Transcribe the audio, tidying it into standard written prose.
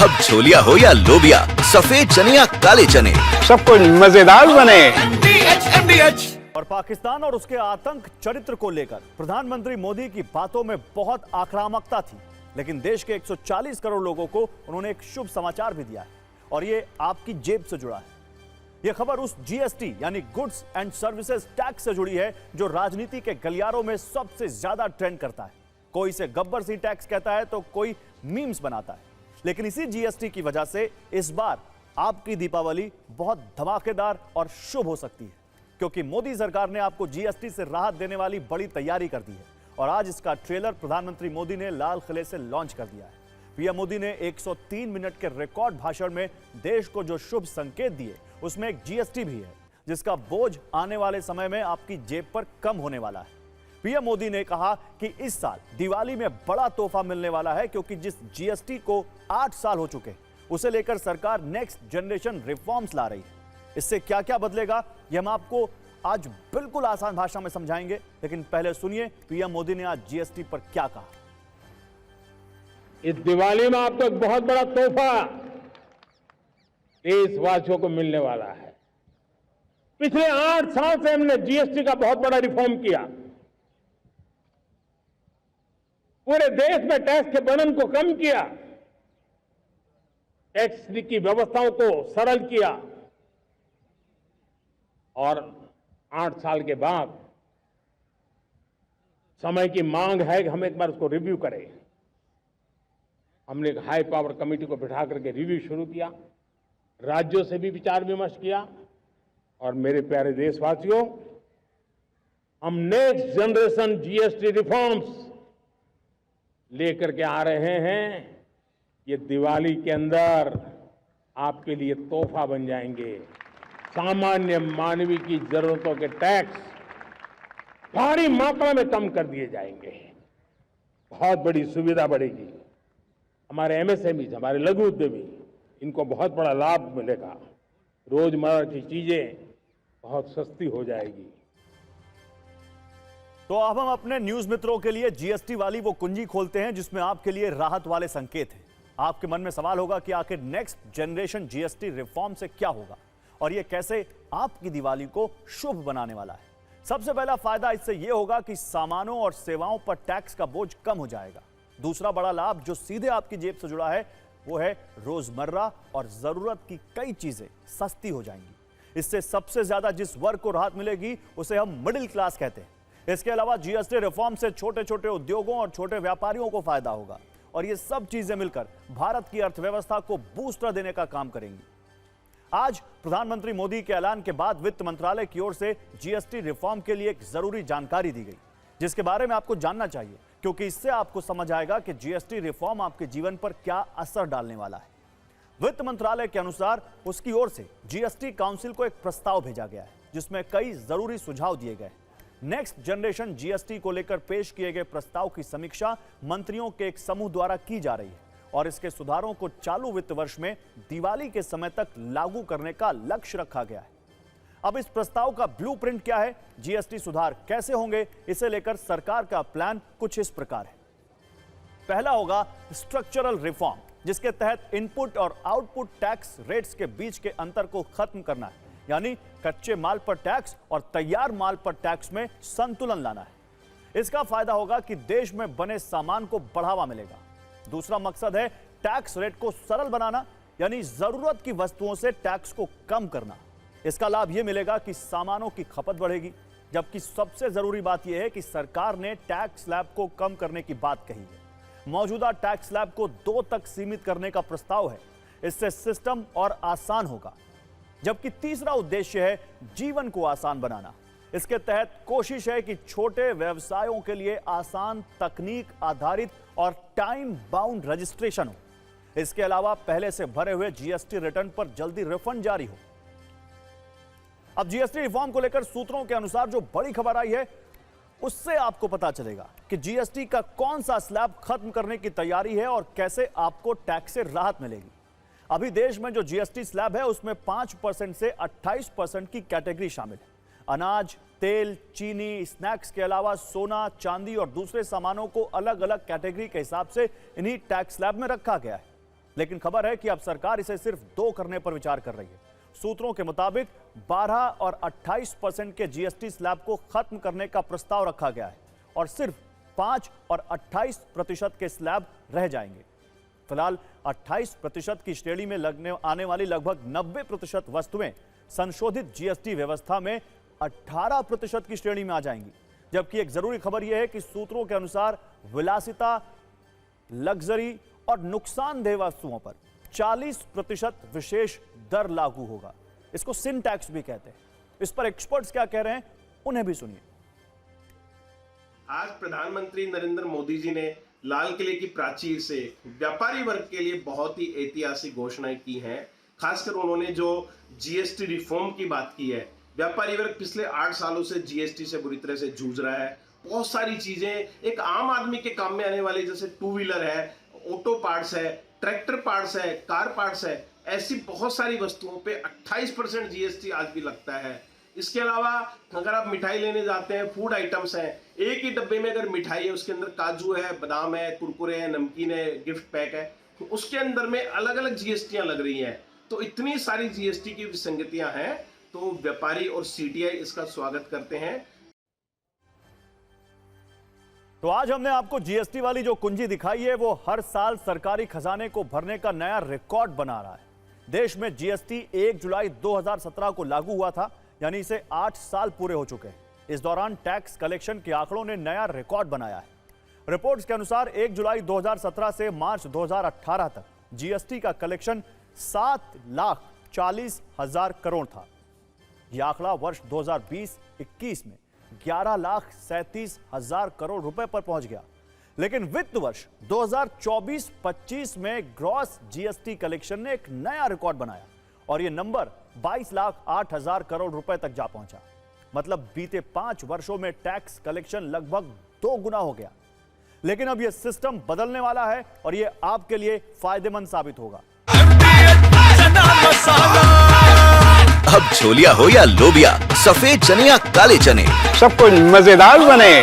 अब छोलिया हो या लोबिया, सफेद चने या काले चने, सब कुछ मजेदार बने। और पाकिस्तान और उसके आतंक चरित्र को लेकर प्रधानमंत्री मोदी की बातों में बहुत आक्रामकता थी, लेकिन देश के 140 करोड़ लोगों को उन्होंने एक शुभ समाचार भी दिया है और ये आपकी जेब से जुड़ा है। यह खबर उस जीएसटी यानी गुड्स एंड सर्विसेज टैक्स से जुड़ी है जो राजनीति के गलियारों में सबसे ज्यादा ट्रेंड करता है। कोई इसे गब्बर सी टैक्स कहता है तो कोई मीम्स बनाता है, लेकिन इसी जीएसटी की वजह से इस बार आपकी दीपावली बहुत धमाकेदार और शुभ हो सकती है, क्योंकि मोदी सरकार ने आपको जीएसटी से राहत देने वाली बड़ी तैयारी कर दी है और आज इसका ट्रेलर प्रधानमंत्री मोदी ने लाल किले से लॉन्च कर दिया है। पीएम मोदी ने 103 मिनट के रिकॉर्ड भाषण में देश को जो शुभ संकेत दिए उसमें एक जीएसटी भी है जिसका बोझ आने वाले समय में आपकी जेब पर कम होने वाला है। पीएम मोदी ने कहा कि इस साल दिवाली में बड़ा तोहफा मिलने वाला है, क्योंकि जिस जीएसटी को 8 साल हो चुके उसे लेकर सरकार नेक्स्ट जनरेशन रिफॉर्म्स ला रही है। इससे क्या क्या बदलेगा यह हम आपको आज बिल्कुल आसान भाषा में समझाएंगे, लेकिन पहले सुनिए पीएम मोदी ने आज जीएसटी पर क्या कहा। इस दिवाली में आपको एक बहुत बड़ा तोहफा देशवासियों को मिलने वाला है। पिछले 8 साल से हमने जीएसटी का बहुत बड़ा रिफॉर्म किया, पूरे देश में टैक्स के बर्डन को कम किया, टैक्स की व्यवस्थाओं को सरल किया और 8 साल के बाद समय की मांग है कि हम एक बार उसको रिव्यू करें। हमने एक हाई पावर कमेटी को बिठा करके रिव्यू शुरू किया, राज्यों से भी विचार विमर्श किया और मेरे प्यारे देशवासियों, हम नेक्स्ट जनरेशन जीएसटी रिफॉर्म्स लेकर के आ रहे हैं। ये दिवाली के अंदर आपके लिए तोहफा बन जाएंगे। सामान्य मानवीय की जरूरतों के टैक्स भारी मात्रा में कम कर दिए जाएंगे, बहुत बड़ी सुविधा बढ़ेगी। हमारे एमएसएमई, हमारे लघु उद्यमी, इनको बहुत बड़ा लाभ मिलेगा। रोजमर्रा की चीजें बहुत सस्ती हो जाएगी। तो अब हम अपने न्यूज मित्रों के लिए जीएसटी वाली वो कुंजी खोलते हैं जिसमें आपके लिए राहत वाले संकेत हैं। आपके मन में सवाल होगा कि आखिर नेक्स्ट जनरेशन जीएसटी रिफॉर्म से क्या होगा और ये कैसे आपकी दिवाली को शुभ बनाने वाला है। सबसे पहला फायदा इससे यह होगा कि सामानों और सेवाओं पर टैक्स का बोझ कम हो जाएगा। दूसरा बड़ा लाभ जो सीधे आपकी जेब से जुड़ा है वो है रोजमर्रा और जरूरत की कई चीजें सस्ती हो जाएंगी। इससे सबसे ज्यादा जिस वर्ग को राहत मिलेगी उसे हम मिडिल क्लास कहते हैं। इसके अलावा जीएसटी रिफॉर्म से छोटे छोटे उद्योगों और छोटे व्यापारियों को फायदा होगा और ये सब चीजें मिलकर भारत की अर्थव्यवस्था को बूस्टर देने का काम करेंगी। आज प्रधानमंत्री मोदी के ऐलान के बाद वित्त मंत्रालय की ओर से जीएसटी रिफॉर्म के लिए एक जरूरी जानकारी दी गई, जिसके बारे में आपको जानना चाहिए, क्योंकि इससे आपको समझ आएगा कि जीएसटी रिफॉर्म आपके जीवन पर क्या असर डालने वाला है। वित्त मंत्रालय के अनुसार उसकी ओर से जीएसटी काउंसिल को एक प्रस्ताव भेजा गया है जिसमें कई जरूरी सुझाव दिए गए। नेक्स्ट जनरेशन जीएसटी को लेकर पेश किए गए प्रस्ताव की समीक्षा मंत्रियों के एक समूह द्वारा की जा रही है और इसके सुधारों को चालू वित्त वर्ष में दिवाली के समय तक लागू करने का लक्ष्य रखा गया है। अब इस प्रस्ताव का ब्लूप्रिंट क्या है, जीएसटी सुधार कैसे होंगे, इसे लेकर सरकार का प्लान कुछ इस प्रकार है। पहला होगा स्ट्रक्चरल रिफॉर्म, जिसके तहत इनपुट और आउटपुट टैक्स रेट्स के बीच के अंतर को खत्म करना है, यानी कच्चे माल पर टैक्स और तैयार माल पर टैक्स में संतुलन लाना है। इसका फायदा होगा कि देश में बने सामान को बढ़ावा मिलेगा। दूसरा मकसद है टैक्स रेट को सरल बनाना, यानी जरूरत की वस्तुओं से टैक्स को कम करना। इसका लाभ यह मिलेगा कि सामानों की खपत बढ़ेगी, जबकि सबसे जरूरी बात यह है कि सरकार ने टैक्स स्लैब को कम करने की बात कही है। मौजूदा टैक्स स्लैब को 2 तक सीमित करने का प्रस्ताव है। इससे सिस्टम और आसान होगा। जबकि तीसरा उद्देश्य है जीवन को आसान बनाना। इसके तहत कोशिश है कि छोटे व्यवसायों के लिए आसान तकनीक आधारित और टाइम बाउंड रजिस्ट्रेशन हो। इसके अलावा पहले से भरे हुए जीएसटी रिटर्न पर जल्दी रिफंड जारी हो। अब जीएसटी रिफॉर्म को लेकर सूत्रों के अनुसार जो बड़ी खबर आई है उससे आपको पता चलेगा कि जीएसटी का कौन सा स्लैब खत्म करने की तैयारी है और कैसे आपको टैक्स से राहत मिलेगी। अभी देश में जो जीएसटी स्लैब है उसमें 5% से 28% की कैटेगरी शामिल है। अनाज, तेल, चीनी, स्नैक्स के अलावा सोना, चांदी और दूसरे सामानों को अलग अलग कैटेगरी के हिसाब से इन्हीं टैक्स स्लैब में रखा गया है। लेकिन खबर है कि अब सरकार इसे सिर्फ 2 करने पर विचार कर रही है। सूत्रों के मुताबिक 12 और 28% के जीएसटी स्लैब को खत्म करने का प्रस्ताव रखा गया है और सिर्फ 5 और 28% के स्लैब रह जाएंगे। फिलहाल 28% की श्रेणी में आने वाली लगभग 90% वस्तुएं संशोधित जीएसटी व्यवस्था में 18% की श्रेणी में आ जाएंगी। जबकि एक जरूरी खबर यह है कि सूत्रों के अनुसार विलासिता, लग्जरी और नुकसानदेह वस्तुओं पर 40% विशेष दर लागू होगा। इसको सिन टैक्स भी कहते हैं। इस पर एक्सपर्ट्स क्या कह रहे हैं, उन्हें भी सुनिए। आज प्रधानमंत्री नरेंद्र मोदी जी ने लाल किले की प्राचीर से व्यापारी वर्ग के लिए बहुत ही ऐतिहासिक घोषणाएं की हैं। खासकर उन्होंने जो जीएसटी रिफॉर्म की बात की है, व्यापारी वर्ग पिछले 8 सालों से जीएसटी से बुरी तरह से जूझ रहा है। बहुत सारी चीजें एक आम आदमी के काम में आने वाली, जैसे 2 व्हीलर है, ऑटो पार्ट्स है, ट्रैक्टर पार्ट्स है, कार पार्ट्स है, ऐसी बहुत सारी वस्तुओं पे 28% जीएसटी आज भी लगता है। इसके अलावा अगर आप मिठाई लेने जाते हैं, फूड आइटम्स हैं, एक ही डब्बे में अगर मिठाई है उसके अंदर काजू है, बादाम है, कुरकुरे है, नमकीन है, गिफ्ट पैक है, तो उसके अंदर में अलग अलग जीएसटियां लग रही हैं। तो इतनी सारी जीएसटी की विसंगतियां हैं, तो व्यापारी और सीटीआई इसका स्वागत करते हैं। तो आज हमने आपको जीएसटी वाली जो कुंजी दिखाई है वो हर साल सरकारी खजाने को भरने का नया रिकॉर्ड बना रहा है। देश में जीएसटी 1 जुलाई 2017 को लागू हुआ था, यानी इसे 8 साल पूरे हो चुके हैं। इस दौरान टैक्स कलेक्शन के आंकड़ों ने नया रिकॉर्ड बनाया है। रिपोर्ट्स के अनुसार 1 जुलाई 2017 से मार्च 2018 तक जीएसटी का कलेक्शन 7,40,000 करोड़ था। यह आंकड़ा वर्ष 2020-21 में 11,37,000 करोड़ रुपए पर पहुंच गया। लेकिन वित्त वर्ष 2024-25 में ग्रॉस जीएसटी कलेक्शन ने एक नया रिकॉर्ड बनाया और यह नंबर 22,08,000 करोड़ रुपए तक जा पहुंचा। मतलब बीते 5 वर्षों में टैक्स कलेक्शन लगभग 2 गुना हो गया। लेकिन अब यह सिस्टम बदलने वाला है और यह आपके लिए फायदेमंद साबित होगा। अब छोलिया हो या लोबिया, सफेद चने या काले चने, सब कुछ मजेदार बने।